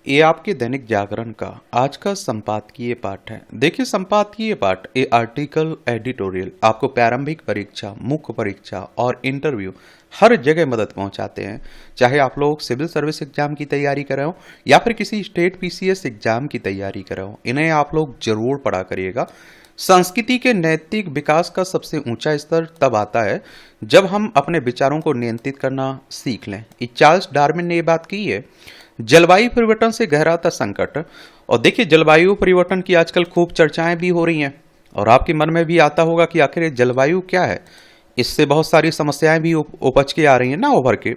ये आपके दैनिक जागरण का आज का संपादकीय पाठ है। देखिए, संपादकीय पाठ ये आर्टिकल एडिटोरियल आपको प्रारंभिक परीक्षा, मुख्य परीक्षा और इंटरव्यू हर जगह मदद पहुंचाते हैं। चाहे आप लोग सिविल सर्विस एग्जाम की तैयारी कर रहे हो या फिर किसी स्टेट पीसीएस एग्जाम की तैयारी कर रहे हो, इन्हें आप लोग जरूर पढ़ा करिएगा। संस्कृति के नैतिक विकास का सबसे ऊंचा स्तर तब आता है जब हम अपने विचारों को नियंत्रित करना सीख लें। चार्ल्स डार्विन ने ये बात की है। जलवायु परिवर्तन से गहराता संकट। और देखिए, जलवायु परिवर्तन की आजकल खूब चर्चाएं भी हो रही हैं और आपके मन में भी आता होगा कि आखिर ये जलवायु क्या है। इससे बहुत सारी समस्याएं भी उपज के आ रही हैं ना, उभर के।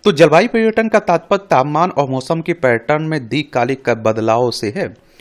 तो जलवायु परिवर्तन का तात्पर्य तापमान और मौसम के पैटर्न में दीर्घकालिक बदलाव से है।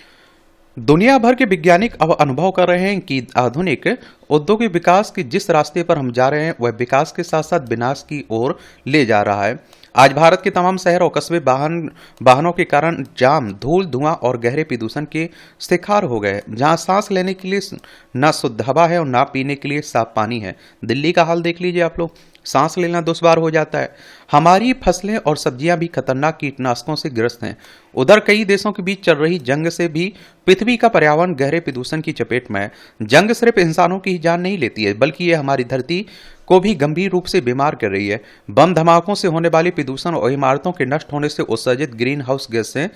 दुनिया भर के वैज्ञानिक अब अनुभव कर रहे हैं कि आधुनिक औद्योगिक विकास के जिस रास्ते पर हम जा रहे हैं वह विकास के साथ साथ विनाश की ओर ले जा रहा है। आज भारत के तमाम शहर और कस्बे वाहनों के कारण जाम, धूल, धुआं और गहरे प्रदूषण के शिकार हो गए। जहां सांस लेने के लिए ना शुद्ध हवा है और ना पीने के लिए साफ पानी है। दिल्ली का हाल देख लीजिए आप लोग, सांस लेना दुश्वार हो जाता है। हमारी फसलें और सब्जियां भी खतरनाक कीटनाशकों से ग्रस्त हैं। उधर कई देशों के बीच चल रही जंग से भी पृथ्वी का पर्यावरण गहरे प्रदूषण की चपेट में है। जंग सिर्फ इंसानों की ही जान नहीं लेती है, बल्कि ये हमारी धरती को भी गंभीर रूप से बीमार कर रही है। बम धमाकों से होने वाली प्रदूषण और इमारतों के नष्ट होने से उत्सर्जित ग्रीन हाउस गैस से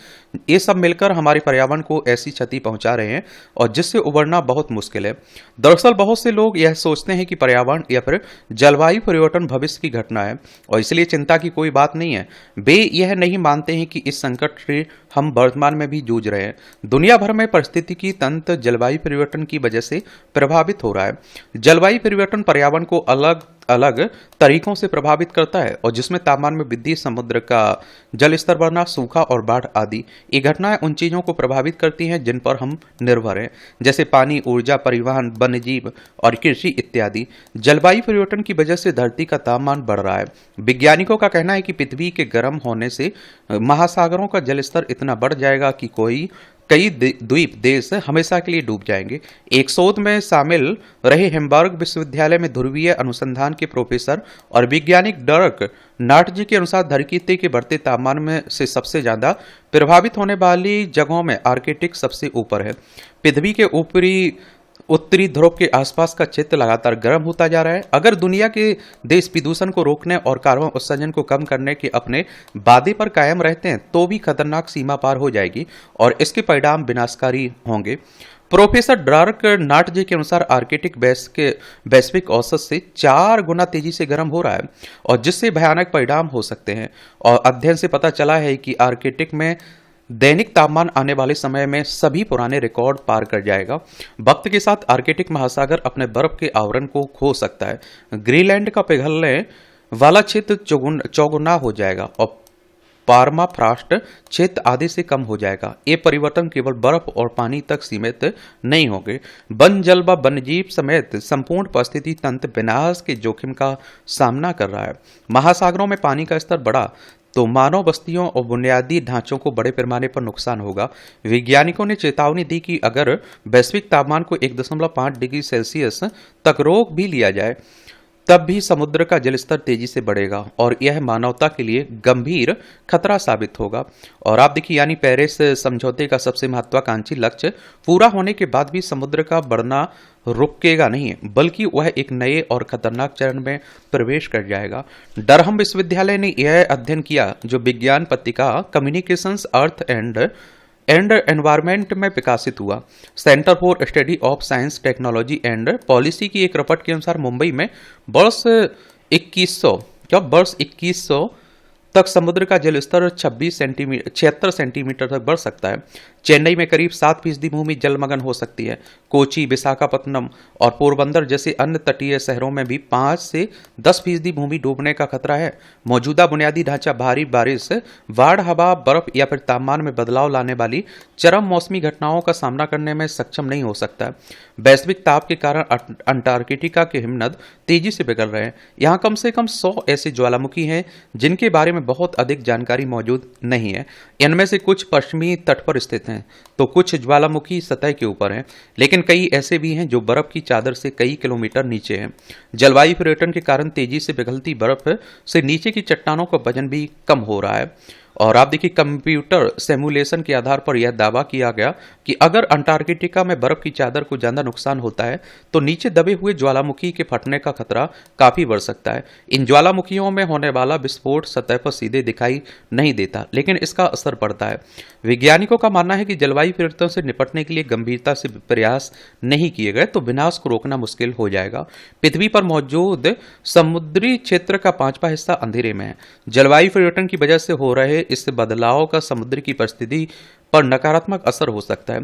ये सब मिलकर हमारे पर्यावरण को ऐसी क्षति पहुंचा रहे हैं और जिससे उबरना बहुत मुश्किल है। दरअसल बहुत से लोग यह सोचते हैं कि पर्यावरण या फिर जलवायु परिवर्तन भविष्य की घटना है और इसलिए चिंता की कोई बात नहीं है। वे यह नहीं मानते हैं कि इस संकट से हम वर्तमान में भी जूझ रहे हैं। दुनिया भर में पारिस्थितिकी तंत्र जलवायु परिवर्तन की वजह से प्रभावित हो रहा है। जलवायु परिवर्तन पर्यावरण को अलग अलग तरीकों से प्रभावित करता है और जिसमें तापमान में वृद्धि, समुद्र का जल स्तर बढ़ना, सूखा और बाढ़ आदि ये घटनाएं उन चीजों को प्रभावित करती हैं जिन पर हम निर्भर हैं, जैसे पानी, ऊर्जा, परिवहन, वन्यजीव और कृषि इत्यादि। जलवायु परिवर्तन की वजह से धरती का तापमान बढ़ रहा है। वैज्ञानिकों का कहना है कि पृथ्वी के गर्म होने से महासागरों का जल स्तर इतना बढ़ जाएगा कि कई द्वीप देश हमेशा के लिए डूब जाएंगे। एक शोध में शामिल रहे हेम्बर्ग विश्वविद्यालय में ध्रुवीय अनुसंधान के प्रोफेसर और वैज्ञानिक डर्क नाटजी के अनुसार धरती के बढ़ते तापमान में से सबसे ज्यादा प्रभावित होने वाली जगहों में आर्कटिक सबसे ऊपर है। पृथ्वी के उत्तरी ध्रुव के आसपास का क्षेत्र लगातार गर्म होता जा रहा है। अगर दुनिया के देश प्रदूषण को रोकने और कार्बन उत्सर्जन को कम करने के अपने वादे पर कायम रहते हैं तो भी खतरनाक सीमा पार हो जाएगी और इसके परिणाम विनाशकारी होंगे। प्रोफेसर डार्क नाटजे के अनुसार आर्कटिक वैश्विक औसत से 4 गुना तेजी से गर्म हो रहा है और जिससे भयानक परिणाम हो सकते हैं। और अध्ययन से पता चला है कि आर्कटिक में दैनिक तापमान आने वाले समय में सभी पुराने रिकॉर्ड पार कर जाएगा। वक्त के साथ आर्कटिक महासागर अपने बर्फ के आवरण को खो सकता है। ग्रीनलैंड का पिघलने वाला क्षेत्र चौगुना हो जाएगा और पार्माफ्रॉस्ट क्षेत्र आधे से कम हो जाएगा। ये परिवर्तन केवल बर्फ और पानी तक सीमित नहीं होंगे। वन, जल व वन्यजीव समेत संपूर्ण परिस्थिति तंत्र विनाश के जोखिम का सामना कर रहा है। महासागरों में पानी का स्तर बढ़ा तो मानव बस्तियों और बुनियादी ढांचों को बड़े पैमाने पर नुकसान होगा। वैज्ञानिकों ने चेतावनी दी कि अगर वैश्विक तापमान को 1.5 डिग्री सेल्सियस तक रोक भी लिया जाए तब भी समुद्र का जलस्तर तेजी से बढ़ेगा और यह मानवता के लिए गंभीर खतरा साबित होगा। और आप देखिए, यानी पेरिस समझौते का सबसे महत्वाकांक्षी लक्ष्य पूरा होने के बाद भी समुद्र का बढ़ना रुकेगा नहीं, बल्कि वह एक नए और खतरनाक चरण में प्रवेश कर जाएगा। डरहम विश्वविद्यालय ने यह अध्ययन किया जो विज्ञान पत्रिका कम्युनिकेशंस अर्थ एंड एनवायरमेंट में प्रकाशित हुआ। Centre for study of science, technology and policy की एक रिपोर्ट के अनुसार मुंबई में वर्ष 2100 तक समुद्र का जल स्तर 76 सेंटीमीटर तक बढ़ सकता है। चेन्नई में करीब 7% भूमि जलमग्न हो सकती है। कोची, विशाखापत्तनम और पोरबंदर जैसे अन्य तटीय शहरों में भी 5 से 10% भूमि डूबने का खतरा है। मौजूदा बुनियादी ढांचा भारी बारिश, बाढ़, हवा, बर्फ या फिर तापमान में बदलाव लाने वाली चरम मौसमी घटनाओं का सामना करने में सक्षम नहीं हो सकता। वैश्विक ताप के कारण अंटार्कटिका के हिमनद तेजी से पिघल रहे हैं। यहाँ कम से कम 100 ऐसे ज्वालामुखी हैं जिनके बारे में बहुत अधिक जानकारी मौजूद नहीं है। इनमें से कुछ पश्चिमी तट पर स्थित हैं तो कुछ ज्वालामुखी सतह के ऊपर हैं, लेकिन कई ऐसे भी हैं जो बर्फ की चादर से कई किलोमीटर नीचे हैं। जलवायु परिवर्तन के कारण तेजी से पिघलती बर्फ से नीचे की चट्टानों का वजन भी कम हो रहा है और आप देखिए कंप्यूटर सिमुलेशन के आधार पर यह दावा किया गया कि अगर अंटार्कटिका में बर्फ की चादर को ज्यादा नुकसान होता है तो नीचे दबे हुए ज्वालामुखी के फटने का खतरा काफी बढ़ सकता है। इन ज्वालामुखियों में होने वाला विस्फोट सतह पर सीधे दिखाई नहीं देता, लेकिन इसका असर पड़ता है। वैज्ञानिकों का मानना है कि जलवायु परिवर्तन से निपटने के लिए गंभीरता से प्रयास नहीं किए गए तो विनाश को रोकना मुश्किल हो जाएगा। पृथ्वी पर मौजूद समुद्री क्षेत्र का 5वां हिस्सा अंधेरे में है। जलवायु परिवर्तन की वजह से हो रहे इस बदलाव का समुद्र की परिस्थिति पर नकारात्मक असर हो सकता है।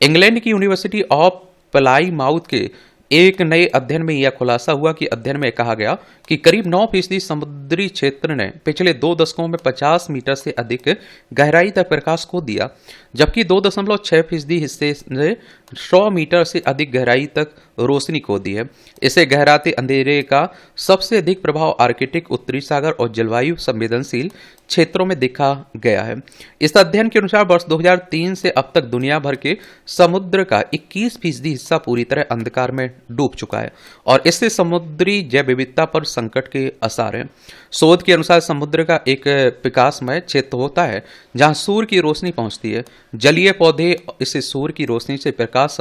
इंग्लैंड की यूनिवर्सिटी ऑफ प्लाईमाउथ के एक नए अध्ययन में यह खुलासा हुआ कि अध्ययन में कहा गया कि करीब 9% समुद्री क्षेत्र ने पिछले 2 दशकों में 50 मीटर से अधिक गहराई तक प्रकाश खो दिया, जबकि 2.6% हिस्से ने 100 मीटर से अधिक गहराई तक रोशनी खो दी है। इसे गहराते अंधेरे का सबसे अधिक प्रभाव आर्कटिक, उत्तरी सागर और जलवायु संवेदनशील क्षेत्रों में देखा गया है। इस अध्ययन के अनुसार वर्ष 2003 से अब तक दुनिया भर के समुद्र का 21% हिस्सा पूरी तरह अंधकार में डूब चुका है और इससे समुद्री जैव विविधता पर संकट के आसार हैं। शोध के अनुसार समुद्र का एक प्रकाशमय क्षेत्र होता है जहां सूर्य की रोशनी पहुंचती है। जलीय पौधे इसे सूर्य की रोशनी से प्रकाश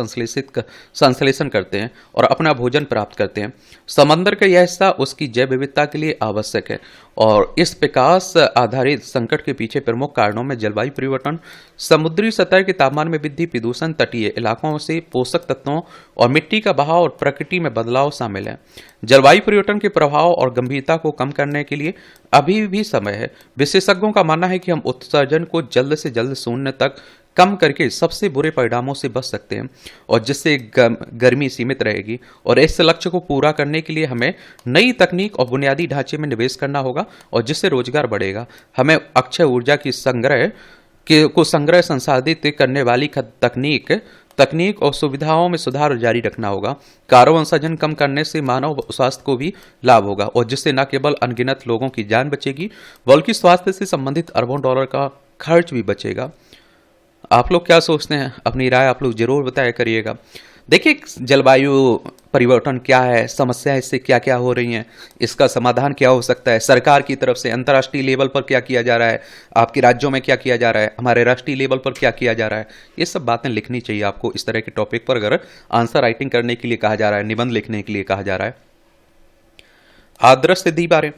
संश्लेषण करते हैं और अपना भोजन प्राप्त करते हैं। समंदर का यह हिस्सा उसकी जैव विविधता के लिए आवश्यक है और इस प्रकाश आधारित संकट के पीछे प्रमुख कारणों में जलवायु परिवर्तन, समुद्री सतह के तापमान में वृद्धि, प्रदूषण, तटीय इलाकों से पोषक तत्वों और मिट्टी का बहाव और प्रकृति में बदलाव शामिल है। जलवायु परिवर्तन के प्रभाव और गंभीरता को कम करने के लिए अभी भी समय है। विशेषज्ञों का मानना है कि हम उत्सर्जन को जल्द से जल्द शून्य तक कम करके सबसे बुरे परिणामों से बच सकते हैं और जिससे गर्मी सीमित रहेगी। और इस लक्ष्य को पूरा करने के लिए हमें नई तकनीक और बुनियादी ढांचे में निवेश करना होगा और जिससे रोजगार बढ़ेगा। हमें अक्षय ऊर्जा की संग्रह संसाधित करने वाली तकनीक और सुविधाओं में सुधार जारी रखना होगा। कार्बन उत्सर्जन कम करने से मानव स्वास्थ्य को भी लाभ होगा और जिससे न केवल अनगिनत लोगों की जान बचेगी बल्कि स्वास्थ्य से संबंधित अरबों डॉलर का खर्च भी बचेगा। आप लोग क्या सोचते हैं? अपनी राय आप लोग जरूर बताया करिएगा। देखिए, जलवायु परिवर्तन क्या है, समस्या इससे क्या क्या हो रही हैं, इसका समाधान क्या हो सकता है, सरकार की तरफ से अंतर्राष्ट्रीय लेवल पर क्या किया जा रहा है, आपके राज्यों में क्या किया जा रहा है, हमारे राष्ट्रीय लेवल पर क्या किया जा रहा है, ये सब बातें लिखनी चाहिए आपको। इस तरह के टॉपिक पर अगर आंसर राइटिंग करने के लिए कहा जा रहा है, निबंध लिखने के लिए कहा जा रहा है। आदर्श दीवारें।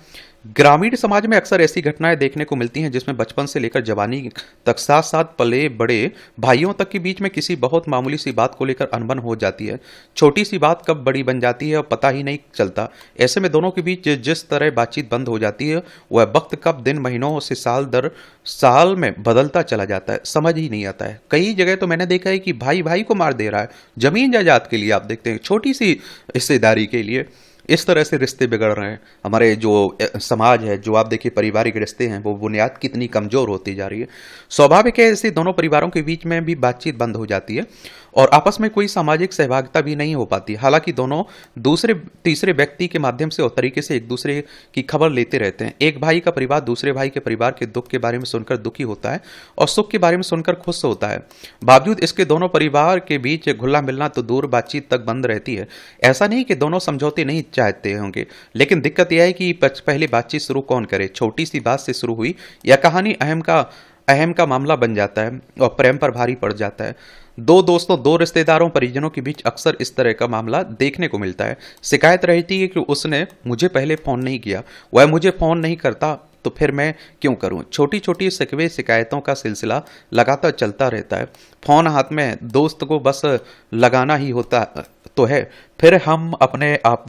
ग्रामीण समाज में अक्सर ऐसी घटनाएं देखने को मिलती हैं जिसमें बचपन से लेकर जवानी तक साथ साथ पले बड़े भाइयों तक के बीच में किसी बहुत मामूली सी बात को लेकर अनबन हो जाती है। छोटी सी बात कब बड़ी बन जाती है और पता ही नहीं चलता। ऐसे में दोनों के बीच जिस तरह बातचीत बंद हो जाती है वह वक्त कब दिन, महीनों से साल दर साल में बदलता चला जाता है, समझ ही नहीं आता है। कई जगह तो मैंने देखा है कि भाई भाई को मार दे रहा है जमीन जायदाद के लिए। आप देखते हैं छोटी सी हिस्सेदारी के लिए इस तरह से रिश्ते बिगड़ रहे हैं। हमारे जो समाज है, जो आप देखिए पारिवारिक रिश्ते हैं, वो बुनियाद कितनी कमजोर होती जा रही है। स्वाभाविक है ऐसे दोनों परिवारों के बीच में भी बातचीत बंद हो जाती है और आपस में कोई सामाजिक सहभागिता भी नहीं हो पाती। हालांकि दोनों दूसरे तीसरे व्यक्ति के माध्यम से और तरीके से एक दूसरे की खबर लेते रहते हैं। एक भाई का परिवार दूसरे भाई के परिवार के दुख के बारे में सुनकर दुखी होता है और सुख के बारे में सुनकर खुश होता है। बावजूद इसके दोनों परिवार के बीच घुलना मिलना तो दूर, बातचीत तक बंद रहती है। ऐसा नहीं कि दोनों समझौते नहीं चाहते होंगे, लेकिन दिक्कत यह है कि पहले बातचीत शुरू कौन करे। छोटी सी बात से शुरू हुई यह कहानी अहम का मामला बन जाता है और प्रेम पर भारी पड़ जाता है। दो दोस्तों, दो रिश्तेदारों, परिजनों के बीच अक्सर इस तरह का मामला देखने को मिलता है। शिकायत रहती है कि उसने मुझे पहले फोन नहीं किया, वह मुझे फोन नहीं करता तो फिर मैं क्यों करूं। छोटी छोटी शिकवे शिकायतों का सिलसिला लगातार चलता रहता है। फोन हाथ में, दोस्त को बस लगाना ही होता तो है, फिर हम अपने आप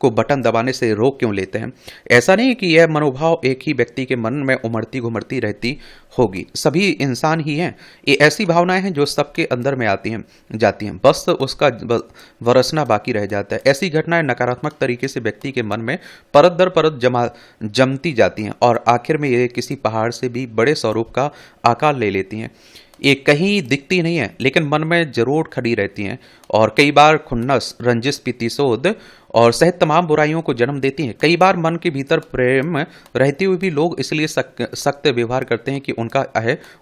को बटन दबाने से रोक क्यों लेते हैं। ऐसा नहीं कि यह मनोभाव एक ही व्यक्ति के मन में उमड़ती घुमड़ती रहती होगी, सभी इंसान ही हैं। ये ऐसी भावनाएं हैं जो सबके अंदर में आती हैं जाती हैं, बस उसका वरसना बाकी रह जाता है। ऐसी घटनाएं नकारात्मक तरीके से व्यक्ति के मन में परत दर परत जमती जाती हैं और आखिर में ये किसी पहाड़ से भी बड़े स्वरूप का आकार ले लेती हैं। ये कहीं दिखती नहीं है लेकिन मन में जरूर खड़ी रहती हैं और कई बार खुन्नस, रंजिश, प्रतिशोध और सहित तमाम बुराइयों को जन्म देती हैं। कई बार मन के भीतर प्रेम रहते हुए भी लोग इसलिए सख्त व्यवहार करते हैं कि उनका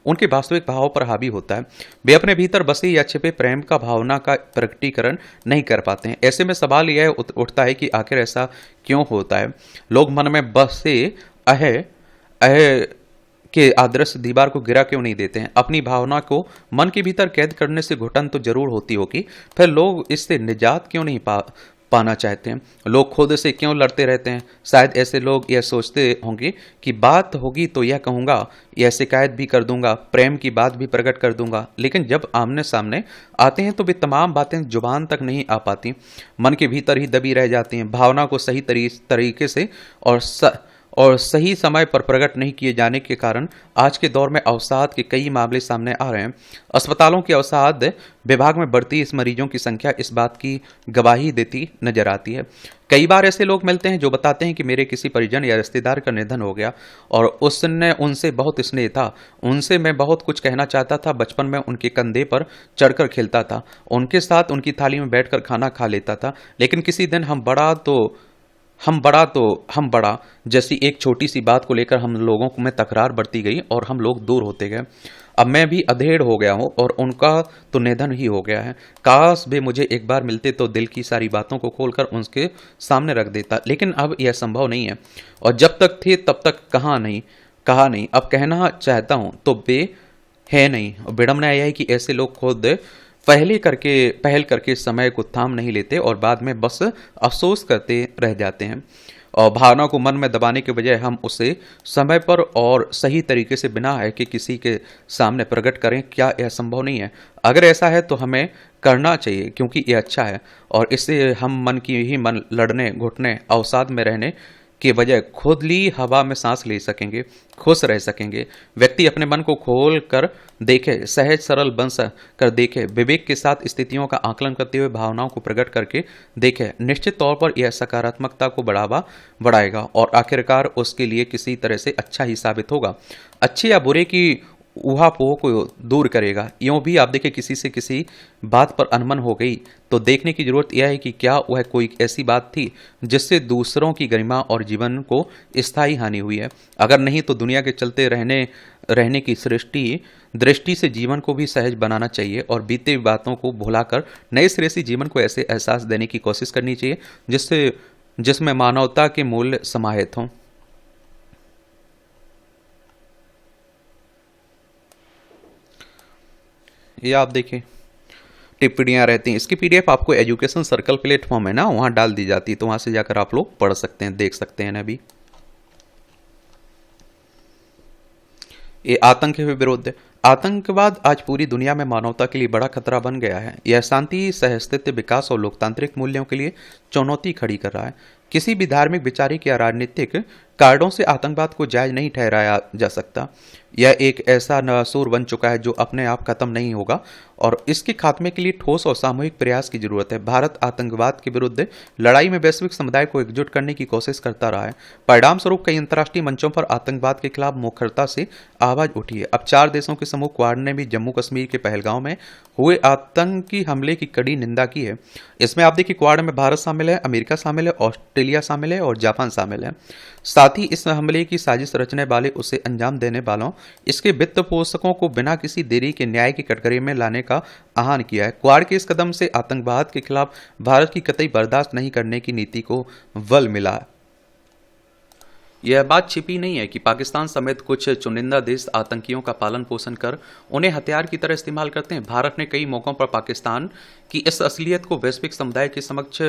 उनके वास्तविक भाव पर हावी होता है। वे अपने भीतर बसे या छिपे प्रेम का भावना का प्रकटीकरण नहीं कर पाते हैं। ऐसे में सवाल यह उठता है कि आखिर ऐसा क्यों होता है। लोग मन में बसे के आदर्श दीवार को गिरा क्यों नहीं देते हैं? अपनी भावना को मन के भीतर कैद करने से घुटन तो जरूर होती होगी, फिर लोग इससे निजात क्यों नहीं पाना चाहते हैं? लोग खुद से क्यों लड़ते रहते हैं? शायद ऐसे लोग यह सोचते होंगे कि बात होगी तो यह कहूंगा, यह शिकायत भी कर दूंगा, प्रेम की बात भी प्रकट कर दूंगा। लेकिन जब आमने सामने आते हैं तो वे तमाम बातें जुबान तक नहीं आ पाती, मन के भीतर ही दबी रह जाती हैं। भावना को सही तरीके से और सही समय पर प्रकट नहीं किए जाने के कारण आज के दौर में अवसाद के कई मामले सामने आ रहे हैं। अस्पतालों के अवसाद विभाग में बढ़ती इस मरीजों की संख्या इस बात की गवाही देती नजर आती है। कई बार ऐसे लोग मिलते हैं जो बताते हैं कि मेरे किसी परिजन या रिश्तेदार का निधन हो गया और उसने उनसे बहुत स्नेह था, उनसे मैं बहुत कुछ कहना चाहता था, बचपन में उनके कंधे पर चढ़कर खेलता था, उनके साथ उनकी थाली में बैठकर खाना खा लेता था, लेकिन किसी दिन हम बड़ा जैसी एक छोटी सी बात को लेकर हम लोगों में तकरार बढ़ती गई और हम लोग दूर होते गए। अब मैं भी अधेड़ हो गया हूं और उनका तो निधन ही हो गया है। काश वे मुझे एक बार मिलते तो दिल की सारी बातों को खोलकर उनके सामने रख देता, लेकिन अब यह संभव नहीं है। और जब तक थे तब तक कहा नहीं। अब कहना चाहता हूं तो वे है नहीं। विडम्बना यह है कि ऐसे लोग खुद पहल करके समय को थाम नहीं लेते और बाद में बस अफसोस करते रह जाते हैं। और भावना को मन में दबाने के बजाय हम उसे समय पर और सही तरीके से बिना है कि किसी के सामने प्रकट करें। क्या यह संभव नहीं है? अगर ऐसा है तो हमें करना चाहिए, क्योंकि यह अच्छा है और इससे हम मन की ही मन लड़ने, घुटने, अवसाद में रहने के बजाय खुली हवा में सांस ले सकेंगे, खुश रह सकेंगे। व्यक्ति अपने मन को खोल कर देखे, सहज सरल बन कर देखे, विवेक के साथ स्थितियों का आकलन करते हुए भावनाओं को प्रकट करके देखे, निश्चित तौर पर यह सकारात्मकता को बढ़ाएगा और आखिरकार उसके लिए किसी तरह से अच्छा ही साबित होगा, अच्छे या बुरे की ऊहापोह को दूर करेगा। यूं भी आप देखिए, किसी से किसी बात पर अनबन हो गई तो देखने की जरूरत यह है कि क्या वह कोई ऐसी बात थी जिससे दूसरों की गरिमा और जीवन को स्थायी हानि हुई है। अगर नहीं तो दुनिया के चलते रहने की दृष्टि से जीवन को भी सहज बनाना चाहिए और बीते बातों को भुलाकर नए सिरे से जीवन को ऐसे एहसास देने की कोशिश करनी चाहिए जिसमें मानवता के मूल्य समाहित हों। ये आप देखिए टिप्पणियाँ रहती हैं। इसकी पीडीएफ आपको एजुकेशन सर्कल प्लेटफॉर्म है ना, वहाँ डाल दी जाती है, तो वहाँ से जाकर आप लोग पढ़ सकते हैं, देख सकते हैं ना। अभी ये आतंक के विरुद्ध आतंकवाद आज पूरी दुनिया में मानवता के लिए बड़ा खतरा बन गया है। यह शांति, सहअस्तित्व, विकास और लोकतांत्रिक मूल्यों के लिए चुनौती खड़ी कर रहा है। किसी भी धार्मिक, वैचारिक या राजनीतिक कारणों से आतंकवाद को जायज नहीं ठहराया जा सकता। यह एक ऐसा नासूर बन चुका है जो अपने आप खत्म नहीं होगा और इसके खात्मे के लिए ठोस और सामूहिक प्रयास की जरूरत है। भारत आतंकवाद के विरुद्ध लड़ाई में वैश्विक समुदाय को एकजुट करने की कोशिश करता रहा है। परिणाम स्वरूप कई अंतर्राष्ट्रीय मंचों पर आतंकवाद के खिलाफ मुखरता से आवाज उठी है। अब 4 देशों के समूह क्वाड ने भी जम्मू कश्मीर के पहलगांव में हुए आतंकी हमले की कड़ी निंदा की है। इसमें आप देखिए, क्वाड में भारत शामिल है, अमेरिका शामिल है, ऑस्ट्रेलिया शामिल है और जापान शामिल है। साथ ही इस हमले की साजिश रचने वाले, उसे अंजाम देने वालों, इसके वित्त पोषकों को बिना किसी देरी के न्याय की कटघरे में लाने का आह्वान किया है। क्वाड के इस कदम से आतंकवाद के खिलाफ भारत की कतई बर्दाश्त नहीं करने की नीति को बल मिला है। यह बात छिपी नहीं है कि पाकिस्तान समेत कुछ चुनिंदा देश आतंकियों का पालन पोषण कर उन्हें हथियार की तरह इस्तेमाल करते हैं। भारत ने कई मौकों पर पाकिस्तान की इस असलियत को वैश्विक समुदाय के समक्ष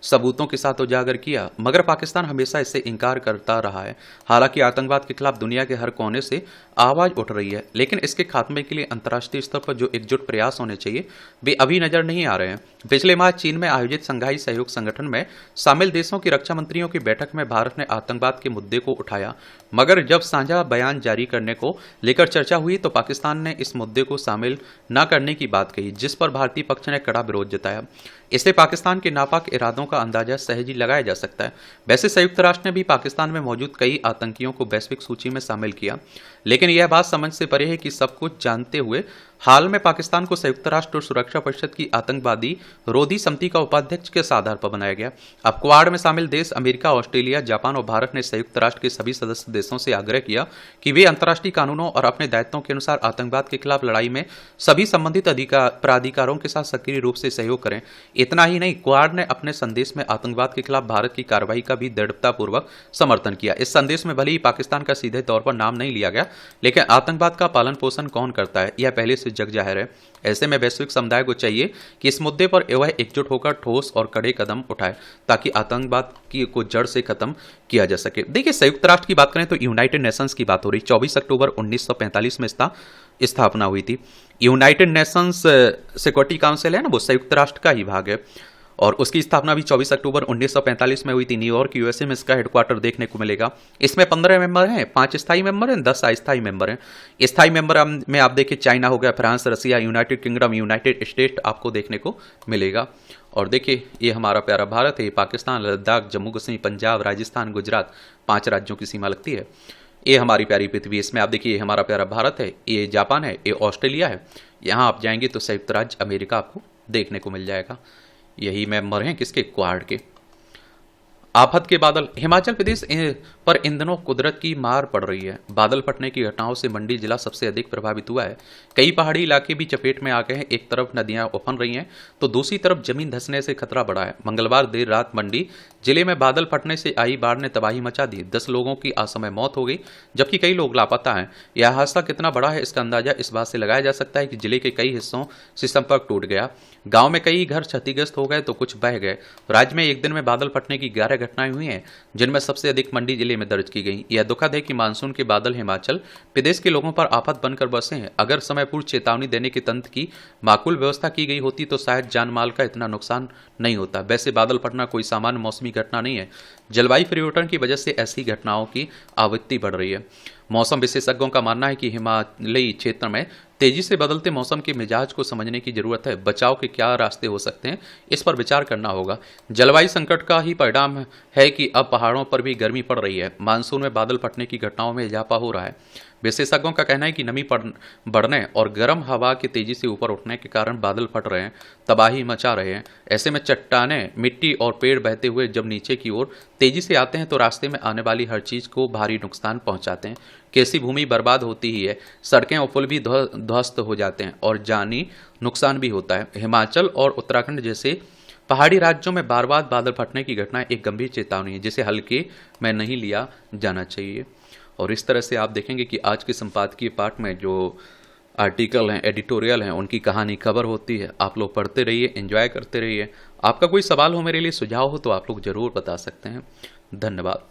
सबूतों के साथ उजागर किया, मगर पाकिस्तान हमेशा इससे इनकार करता रहा है। हालांकि आतंकवाद के खिलाफ दुनिया के हर कोने से आवाज उठ रही है, लेकिन इसके खात्मे के लिए अंतर्राष्ट्रीय स्तर पर जो एकजुट प्रयास होने चाहिए वे अभी नजर नहीं आ रहे हैं। पिछले माह चीन में आयोजित संघाई सहयोग संगठन में शामिल देशों की रक्षा मंत्रियों की बैठक में भारत ने आतंकवाद के मुद्दे को उठाया, मगर जब साझा बयान जारी करने को लेकर चर्चा हुई तो पाकिस्तान ने इस मुद्दे को शामिल न करने की बात कही, जिस पर भारतीय पक्ष ने कड़ा विरोध जताया। इससे पाकिस्तान के नापाक इरादों का अंदाजा सहज ही लगाया जा सकता है। वैसे संयुक्त राष्ट्र ने भी पाकिस्तान में मौजूद कई आतंकियों को वैश्विक सूची में शामिल किया, लेकिन यह बात समझ से परे है कि सब कुछ जानते हुए हाल में पाकिस्तान को संयुक्त राष्ट्र सुरक्षा परिषद की आतंकवादी रोधी समिति का उपाध्यक्ष किस आधार पर बनाया गया। अब क्वाड में शामिल देश अमेरिका, ऑस्ट्रेलिया, जापान और भारत ने संयुक्त राष्ट्र के सभी सदस्य देशों से आग्रह किया कि वे अंतर्राष्ट्रीय कानूनों और अपने दायित्वों के अनुसार आतंकवाद के खिलाफ लड़ाई में सभी संबंधित प्राधिकारों के साथ सक्रिय रूप से सहयोग करें। इतना ही नहीं, क्वाड ने अपने संदेश में आतंकवाद के खिलाफ भारत की कार्रवाई का भी दृढ़तापूर्वक समर्थन किया। इस संदेश में भले ही पाकिस्तान का सीधे तौर पर नाम नहीं लिया गया, लेकिन आतंकवाद का पालन पोषण कौन करता है यह पहले से जग जाहिर है। ऐसे में वैश्विक समुदाय को चाहिए कि इस मुद्दे पर वह एकजुट होकर ठोस और कड़े कदम उठाए ताकि आतंकवाद को जड़ से खत्म किया जा सके। देखिए, संयुक्त राष्ट्र की बात करें तो यूनाइटेड नेशंस की बात हो रही। 24 अक्टूबर 1945 में इसका स्थापना हुई थी। यूनाइटेड नेशंस सिक्योरिटी काउंसिल है ना, वो संयुक्त राष्ट्र का ही भाग है और उसकी स्थापना भी 24 अक्टूबर 1945 में हुई थी। न्यूयॉर्क यूएसए में इसका हेडक्वार्टर देखने को मिलेगा। इसमें 15 मेंबर हैं, 5 स्थायी मेंबर हैं, 10 अस्थायी मेंबर हैं। स्थायी मेंबर में आप देखिए चाइना हो गया, फ्रांस, रसिया, यूनाइटेड किंगडम, यूनाइटेड स्टेट आपको देखने को मिलेगा। और देखिए, ये हमारा प्यारा भारत है। पाकिस्तान, लद्दाख, जम्मू कश्मीर, पंजाब, राजस्थान, गुजरात 5 राज्यों की सीमा लगती है। ये हमारी प्यारी पृथ्वी, इसमें आप देखिए हमारा प्यारा भारत है, ये जापान है, ये ऑस्ट्रेलिया है। यहाँ आप जाएंगे तो संयुक्त राज्य अमेरिका आपको देखने को मिल जाएगा। यही मेंबर हैं किसके, क्वाड के। आफत के बादल, हिमाचल प्रदेश पर इन दिनों कुदरत की मार पड़ रही है। बादल फटने की घटनाओं से मंडी जिला सबसे अधिक प्रभावित हुआ है। कई पहाड़ी इलाके भी चपेट में आ गए हैं। एक तरफ नदियां उफन रही हैं तो दूसरी तरफ जमीन धंसने से खतरा बढ़ा है। मंगलवार देर रात मंडी जिले में बादल फटने से आई बाढ़ ने तबाही मचा दी। 10 लोगों की असमय मौत हो गई, जबकि कई लोग लापता हैं। यह हादसा कितना बड़ा है इसका अंदाजा इस बात से लगाया जा सकता है कि जिले के कई हिस्सों से संपर्क टूट गया। गांव में कई घर क्षतिग्रस्त हो गए तो कुछ बह गए। राज्य में एक दिन में बादल फटने की 11 घटनाएं हुई हैं, जिनमें सबसे अधिक मंडी जिले में दर्ज की गई। यह दुखद है कि मानसून के बादल हिमाचल प्रदेश के लोगों पर आफत बनकर बसे हैं। अगर समय पूर्व चेतावनी देने के तंत्र की माकूल व्यवस्था की गई होती तो शायद जान माल का इतना नुकसान नहीं होता। वैसे बादल फटना कोई सामान्य मौसमी घटना नहीं है। जलवायु परिवर्तन की वजह से ऐसी घटनाओं की आवृत्ति बढ़ रही है। मौसम विशेषज्ञों का मानना है कि हिमालयी क्षेत्र में तेजी से बदलते मौसम के मिजाज को समझने की जरूरत है। बचाव के क्या रास्ते हो सकते हैं, इस पर विचार करना होगा। जलवायु संकट का ही परिणाम है कि अब पहाड़ों पर भी गर्मी पड़ रही है। मानसून में बादल फटने की घटनाओं में इजाफा हो रहा है। विशेषज्ञों का कहना है कि नमी बढ़ने और गर्म हवा के तेजी से ऊपर उठने के कारण बादल फट रहे हैं, तबाही मचा रहे हैं। ऐसे में चट्टानें, मिट्टी और पेड़ बहते हुए जब नीचे की ओर तेजी से आते हैं तो रास्ते में आने वाली हर चीज को भारी नुकसान पहुंचाते हैं। कृषि भूमि बर्बाद होती ही है, सड़कें और पुल भी ध्वस्त हो जाते हैं और जानी नुकसान भी होता है। हिमाचल और उत्तराखंड जैसे पहाड़ी राज्यों में बार बार बादल फटने की घटना एक गंभीर चेतावनी है, जिसे हल्के में नहीं लिया जाना चाहिए। और इस तरह से आप देखेंगे कि आज के संपादकीय पाठ में जो आर्टिकल हैं, एडिटोरियल हैं, उनकी कहानी खबर होती है। आप लोग पढ़ते रहिए, एंजॉय करते रहिए। आपका कोई सवाल हो, मेरे लिए सुझाव हो तो आप लोग जरूर बता सकते हैं। धन्यवाद।